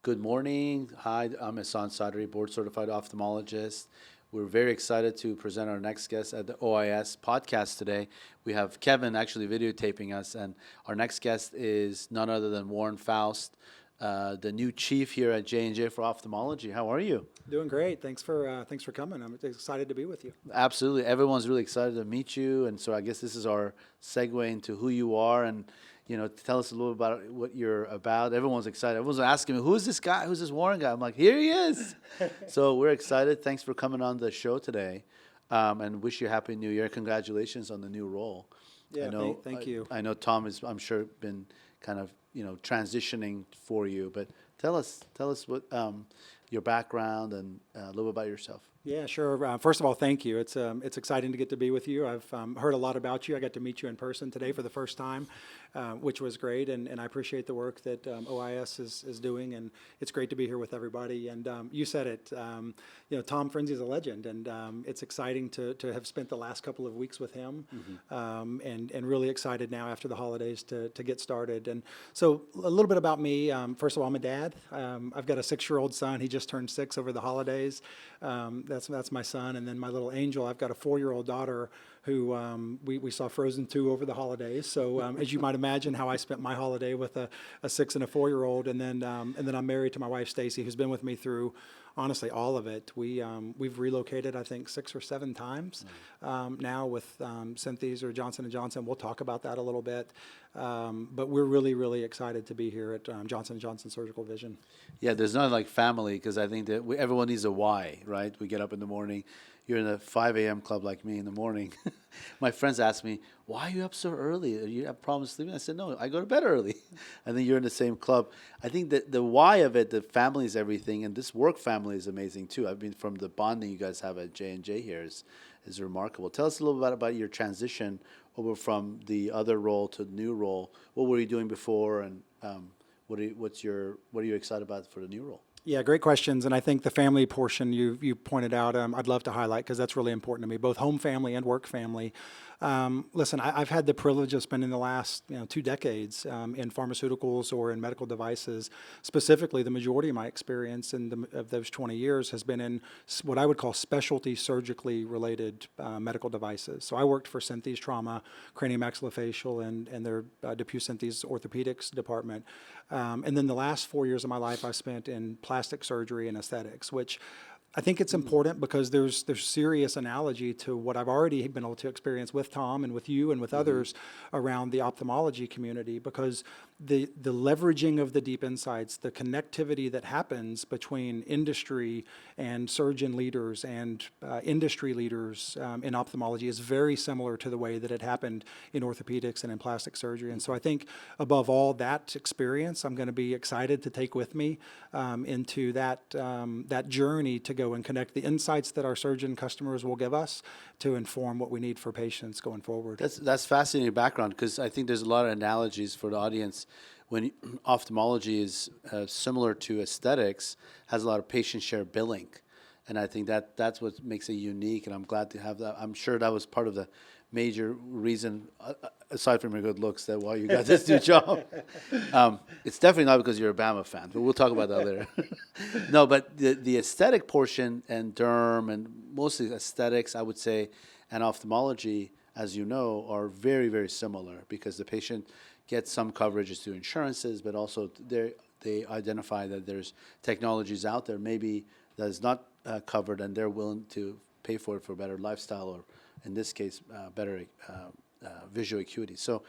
Good morning. Hi, I'm Hassan Sadri, board certified ophthalmologist. We're very excited to present our next guest at the OIS podcast today. We have Kevin actually videotaping us, and our next guest is none other than Warren Foust, the new chief here at J&J for ophthalmology. How are you? Doing great. Thanks for coming. I'm excited to be with you. Absolutely. Everyone's really excited to meet you, and so I guess this is our segue into who you are and tell us a little about what you're about. Everyone's excited. Everyone's asking me, who's this guy? Who's this Warren guy? I'm like, here he is. So we're excited. Thanks for coming on the show today, and wish you a happy new year. Congratulations on the new role. Yeah, thank you. I know Tom has, I'm sure, been kind of transitioning for you, but tell us what your background and a little bit about yourself. Yeah, sure. First of all, thank you. It's exciting to get to be with you. I've heard a lot about you. I got to meet you in person today for the first time, which was great, and I appreciate the work that OIS is doing, and it's great to be here with everybody. And you said it, Tom Frenzy is a legend, and it's exciting to have spent the last couple of weeks with him, and really excited now after the holidays to get started. And so a little bit about me. First of all, I'm a dad. I've got a 6-year-old son. He just turned 6 over the holidays. That's my son, and then my little angel. I've got a 4-year-old daughter who we saw Frozen 2 over the holidays. So as you might imagine, how I spent my holiday with a 6 and a 4-year-old, and then I'm married to my wife Stacy, who's been with me through honestly all of it. We've relocated I think 6 or 7 times now with Synthes or Johnson & Johnson. We'll talk about that a little bit, but we're really excited to be here at Johnson & Johnson Surgical Vision. Yeah, there's nothing like family, because I think that everyone needs a why, right? We get up in the morning. You're in a 5 a.m. club like me in the morning. My friends ask me, why are you up so early? Do you have problems sleeping? I said, no, I go to bed early. And then you're in the same club. I think that the why of it, the family is everything, and this work family is amazing too. I mean, from the bonding you guys have at J&J here is remarkable. Tell us a little bit about your transition over from the other role to the new role. What were you doing before, and what are you excited about for the new role? Yeah, great questions. And I think the family portion you pointed out, I'd love to highlight because that's really important to me, both home family and work family. Listen, I've had the privilege of spending the last 2 decades in pharmaceuticals or in medical devices. Specifically, the majority of my experience of those 20 years has been in what I would call specialty surgically related medical devices. So I worked for Synthes Trauma, Craniomaxillofacial, and their DePuy Synthes Orthopedics department. And then the last 4 years of my life I spent in plastic surgery and aesthetics, which I think it's important because there's serious analogy to what I've already been able to experience with Tom and with you and with others around the ophthalmology community, because the leveraging of the deep insights, the connectivity that happens between industry and surgeon leaders and industry leaders in ophthalmology is very similar to the way that it happened in orthopedics and in plastic surgery. And so I think above all that experience, I'm going to be excited to take with me into that journey to go and connect the insights that our surgeon customers will give us to inform what we need for patients going forward. That's fascinating background, because I think there's a lot of analogies for the audience. When ophthalmology is similar to aesthetics, has a lot of patient share billing, and I think that's what makes it unique. And I'm glad to have that. I'm sure that was part of the major reason, aside from your good looks, that why you got this new job. It's definitely not because you're a Bama fan, but we'll talk about that later. No, but the aesthetic portion and derm and mostly aesthetics, I would say, and ophthalmology, as you know, are very similar, because the patient gets some coverages through insurances, but also they identify that there's technologies out there maybe that is not covered, and they're willing to pay for it for better lifestyle, or in this case, better visual acuity. So,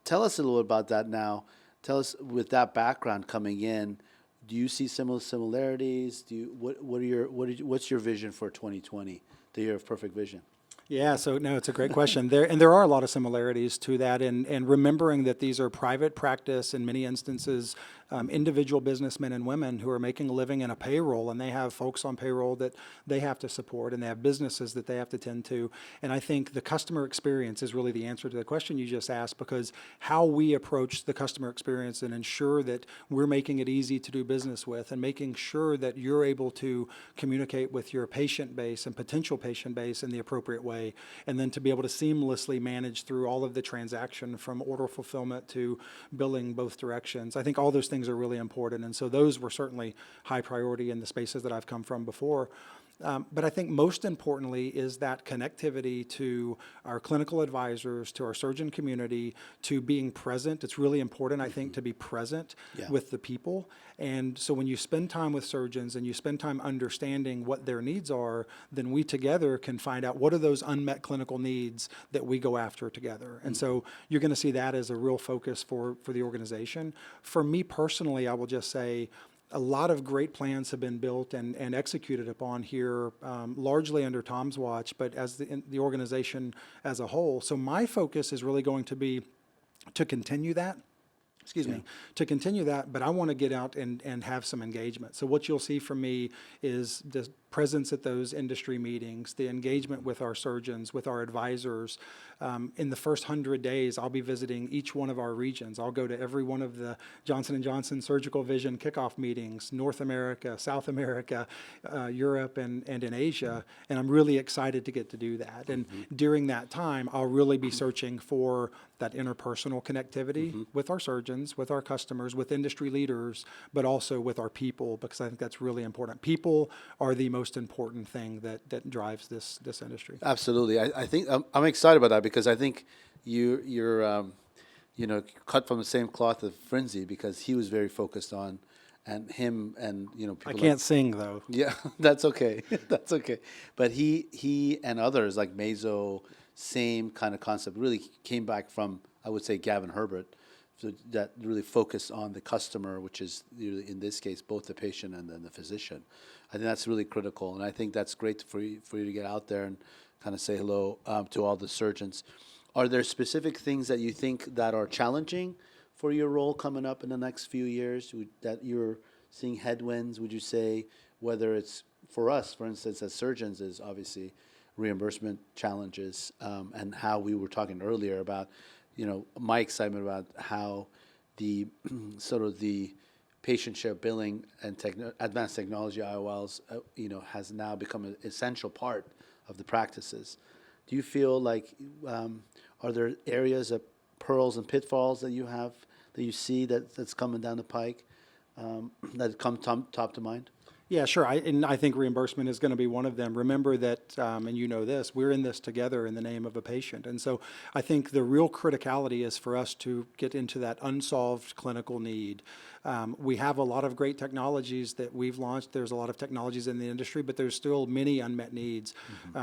tell us a little about that now. Tell us, with that background coming in, do you see similarities? What's your vision for 2020, the year of perfect vision? Yeah, so no, it's a great question. There are a lot of similarities to that, and remembering that these are private practice, in many instances, individual businessmen and women who are making a living in a payroll, and they have folks on payroll that they have to support, and they have businesses that they have to tend to. And I think the customer experience is really the answer to the question you just asked, because how we approach the customer experience and ensure that we're making it easy to do business with, and making sure that you're able to communicate with your patient base and potential patient base in the appropriate way way, and then to be able to seamlessly manage through all of the transaction from order fulfillment to billing both directions. I think all those things are really important, and so those were certainly high priority in the spaces that I've come from before. But I think most importantly is that connectivity to our clinical advisors, to our surgeon community, to being present. It's really important, I think, to be present with the people. And so when you spend time with surgeons and you spend time understanding what their needs are, then we together can find out what are those unmet clinical needs that we go after together. And so you're going to see that as a real focus for the organization. For me personally, I will just say, a lot of great plans have been built and executed upon here, largely under Tom's watch, but as the organization as a whole. So my focus is really going to be to continue that. To continue that, but I want to get out and have some engagement. So what you'll see from me is the presence at those industry meetings, the engagement with our surgeons, with our advisors. In the first 100 days, I'll be visiting each one of our regions. I'll go to every one of the Johnson & Johnson Surgical Vision kickoff meetings, North America, South America, Europe, and in Asia, and I'm really excited to get to do that. And during that time, I'll really be searching for that interpersonal connectivity with our surgeons, with our customers, with industry leaders, but also with our people, because I think that's really important. People are the most important thing that drives this industry. Absolutely. I think I'm excited about that because I think you're cut from the same cloth as Frenzy, because he was very focused on, and him and people. I can't sing though. Yeah, that's okay. That's okay. But he and others like Mazo, same kind of concept, really came back from, I would say, Gavin Herbert, so that really focused on the customer, which is in this case both the patient and then the physician. I think that's really critical, and I think that's great for you to get out there and kind of say hello to all the surgeons. Are there specific things that you think that are challenging for your role coming up in the next few years that you're seeing headwinds? Would you say, whether it's for us, for instance, as surgeons, is obviously reimbursement challenges, and how we were talking earlier about, my excitement about how the sort of the patient share billing and advanced technology IOLs, has now become an essential part of the practices. Do you feel like, are there areas of pearls and pitfalls that you see that's coming down the pike, that come top to mind? Yeah, sure. I think reimbursement is going to be one of them. Remember that, and you know this, we're in this together in the name of a patient. And so I think the real criticality is for us to get into that unsolved clinical need. We have a lot of great technologies that we've launched. There's a lot of technologies in the industry, but there's still many unmet needs.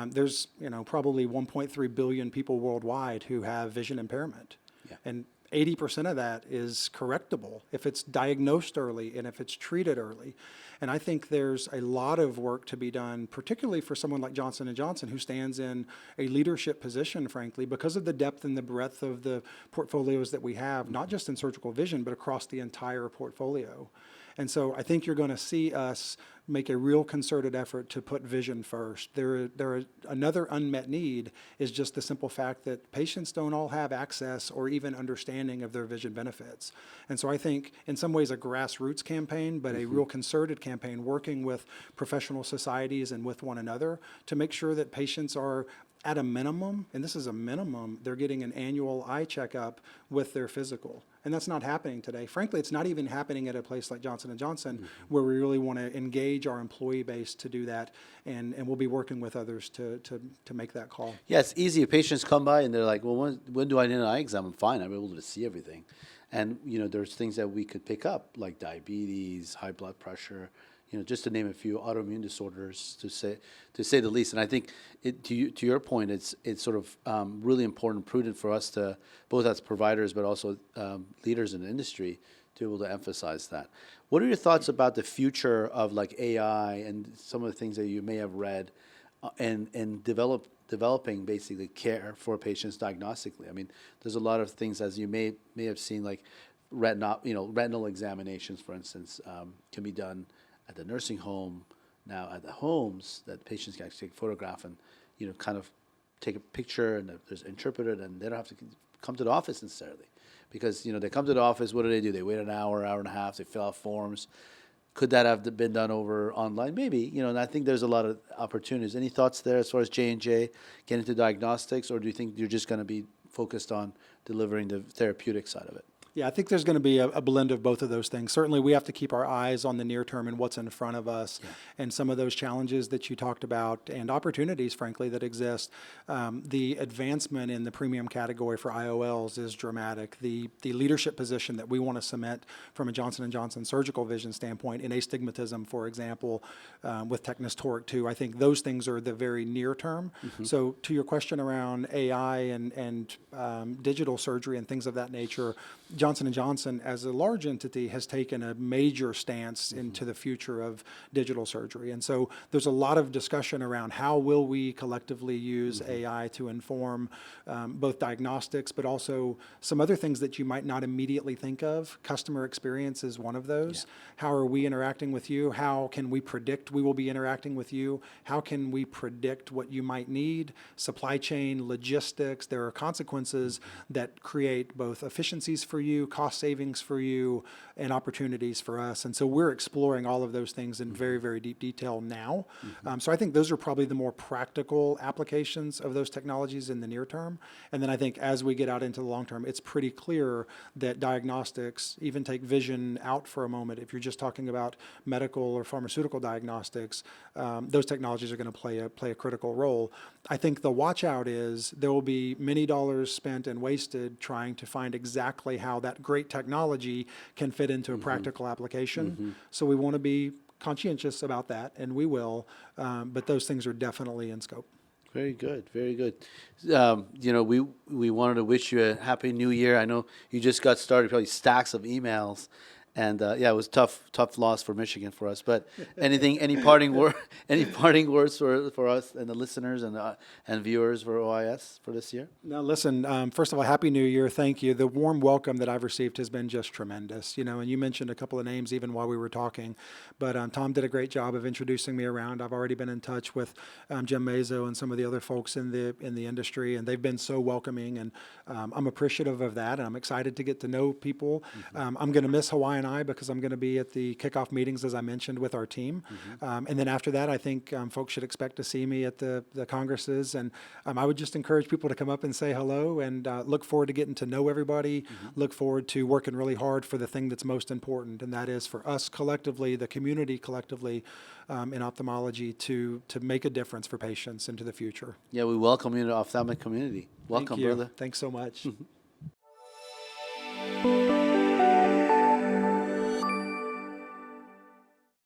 There's probably 1.3 billion people worldwide who have vision impairment. Yeah. And 80% of that is correctable if it's diagnosed early and if it's treated early. And I think there's a lot of work to be done, particularly for someone like Johnson & Johnson, who stands in a leadership position, frankly, because of the depth and the breadth of the portfolios that we have, not just in surgical vision, but across the entire portfolio. And so I think you're going to see us make a real concerted effort to put vision first. Another unmet need is just the simple fact that patients don't all have access or even understanding of their vision benefits. And so I think in some ways a grassroots campaign, but a real concerted campaign working with professional societies and with one another to make sure that patients are, at a minimum, and this is a minimum, they're getting an annual eye checkup with their physical. And that's not happening today. Frankly, it's not even happening at a place like Johnson & Johnson, where we really want to engage our employee base to do that, and we'll be working with others to make that call. Yeah, it's easy. Patients come by and they're like, well, when do I need an eye exam? I'm fine. I'm able to see everything. And, there's things that we could pick up, like diabetes, high blood pressure, just to name a few, autoimmune disorders, to say the least. And I think, to your point, it's sort of really important, prudent for us to, both as providers but also leaders in the industry, to be able to emphasize that. What are your thoughts about the future of like AI and some of the things that you may have read, and developing basically care for patients diagnostically? I mean, there's a lot of things, as you may have seen, like retinal examinations, for instance, can be done at the nursing home, now at the homes, that patients can actually take a photograph and, kind of take a picture, and there's interpreted, and they don't have to come to the office necessarily. Because, they come to the office, what do? They wait an hour and a half, they fill out forms. Could that have been done over online? Maybe, and I think there's a lot of opportunities. Any thoughts there as far as J&J getting into diagnostics, or do you think you're just going to be focused on delivering the therapeutic side of it? Yeah, I think there's going to be a blend of both of those things. Certainly, we have to keep our eyes on the near term and what's in front of us, and some of those challenges that you talked about, and opportunities, frankly, that exist. The advancement in the premium category for IOLs is dramatic. The leadership position that we want to cement from a Johnson & Johnson surgical vision standpoint in astigmatism, for example, with Technis Toric 2, I think those things are the very near term. So to your question around AI and digital surgery and things of that nature, Johnson & Johnson, as a large entity, has taken a major stance into the future of digital surgery. And so there's a lot of discussion around how will we collectively use AI to inform both diagnostics, but also some other things that you might not immediately think of. Customer experience is one of those. How are we interacting with you? How can we predict we will be interacting with you? How can we predict what you might need? Supply chain, logistics, there are consequences that create both efficiencies for you, cost savings for you, and opportunities for us. And so we're exploring all of those things in very, very deep detail now. So I think those are probably the more practical applications of those technologies in the near term. And then I think as we get out into the long term, it's pretty clear that diagnostics, even take vision out for a moment, if you're just talking about medical or pharmaceutical diagnostics, those technologies are going to play a critical role. I think the watch out is there will be many dollars spent and wasted trying to find exactly how that great technology can fit into a practical application. So we want to be conscientious about that, and we will, but those things are definitely in scope. Very good, very good. We wanted to wish you a happy new year. I know you just got started, probably stacks of emails, and it was tough loss for Michigan for us. But any parting words for us and the listeners and viewers for OIS for this year? Now, listen, first of all, Happy New Year. Thank you. The warm welcome that I've received has been just tremendous. And you mentioned a couple of names even while we were talking, but Tom did a great job of introducing me around. I've already been in touch with Jim Mazo and some of the other folks in the industry, and they've been so welcoming, and I'm appreciative of that, and I'm excited to get to know people. I'm going to miss Hawaii and I because I'm going to be at the kickoff meetings, as I mentioned, with our team. And then after that, I think folks should expect to see me at the congresses. And I would just encourage people to come up and say hello, and look forward to getting to know everybody. Look forward to working really hard for the thing that's most important, and that is for us collectively, the community collectively in ophthalmology, to make a difference for patients into the future. Yeah, we welcome you to the ophthalmic community. Welcome, Thank you. brother. Thanks so much.